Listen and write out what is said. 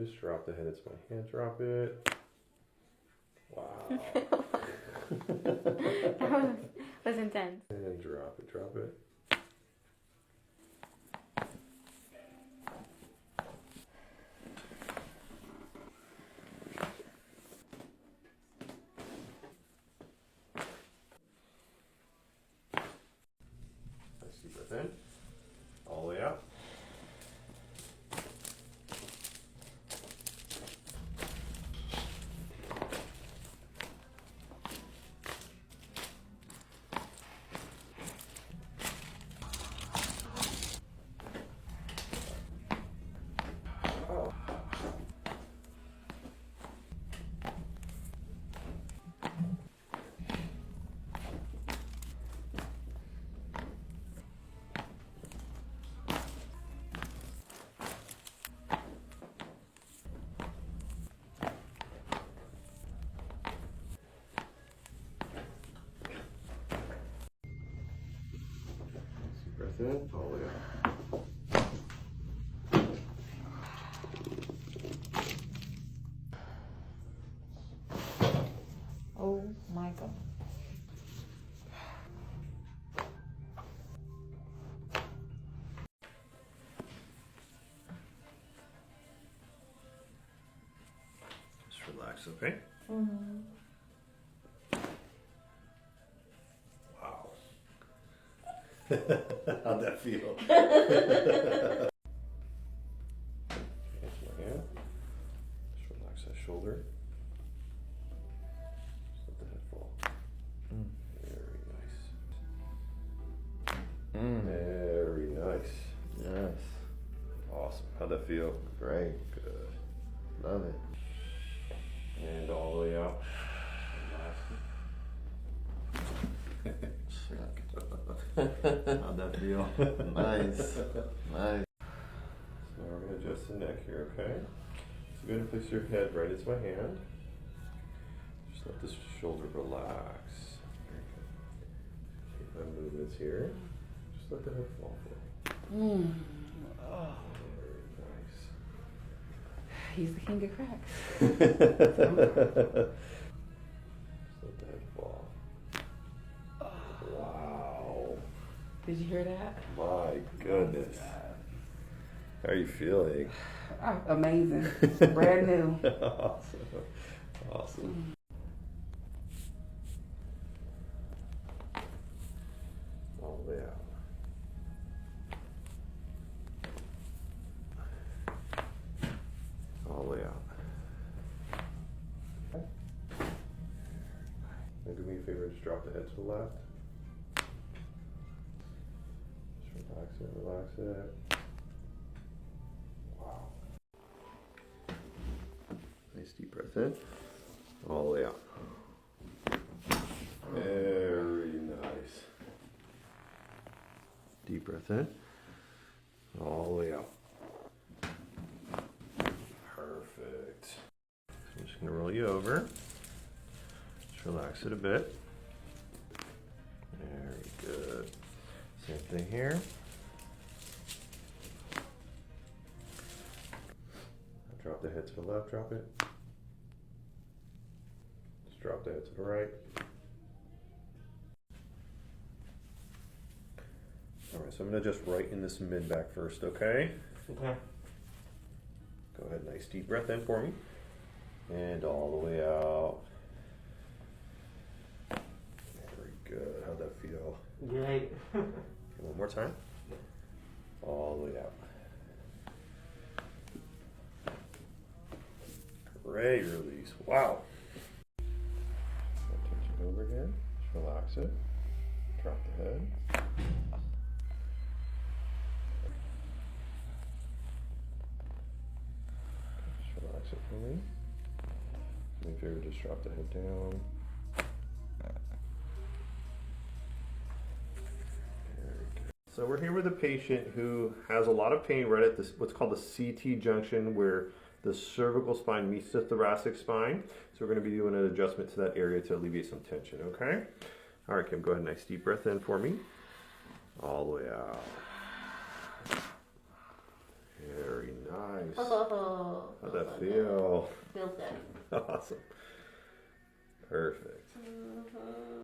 just drop the head. It's my hand. Drop it. Wow. That was intense. And drop it. Drop it. Nice deep breath in. All the way out. Oh. Deep breath in, all the way out. Oh my God. Just relax, okay? Mm-hmm. Wow. How'd that feel? Here's my hand. Just relax that shoulder. Just let the head fall. Very nice. Very nice. Yes. Awesome. How'd that feel? Great. Good. Love it. And all the way out. How'd that feel? Nice. Nice. So we're going to adjust the neck here, okay? So go ahead and place your head right into my hand. Just let this shoulder relax. Keep my movements here. Just let the head fall forward. Very nice. He's the king of cracks. Just let the head fall. Wow. Did you hear that? My goodness. How are you feeling? Oh, amazing. Brand new. Awesome. Awesome. All the way out. All the way out. Okay. Now do me a favor, just drop the head to the left. Just relax it, relax it. Wow. Nice deep breath in. All the way out. Very nice. Deep breath in. All the way out. Perfect. So I'm just going to roll you over. Just relax it a bit. Very good. Same thing here. Drop the head to the left, drop it. Just drop the head to the right. All right, so I'm gonna just right in this mid back first, okay? Okay. Go ahead, nice deep breath in for me. And all the way out. Very good, how'd that feel? Great. Okay, one more time. All the way out. Great release, wow. Touch it over again, just relax it. Drop the head. Just relax it for me. Do me a favor, just drop the head down. Very good. So we're here with a patient who has a lot of pain right at this, what's called the CT junction, where the cervical spine meets the thoracic spine. So we're going to be doing an adjustment to that area to alleviate some tension, okay? All right, Kim, go ahead, nice deep breath in for me. All the way out. Very nice. Oh, How'd that feel? feels good. Awesome. Perfect.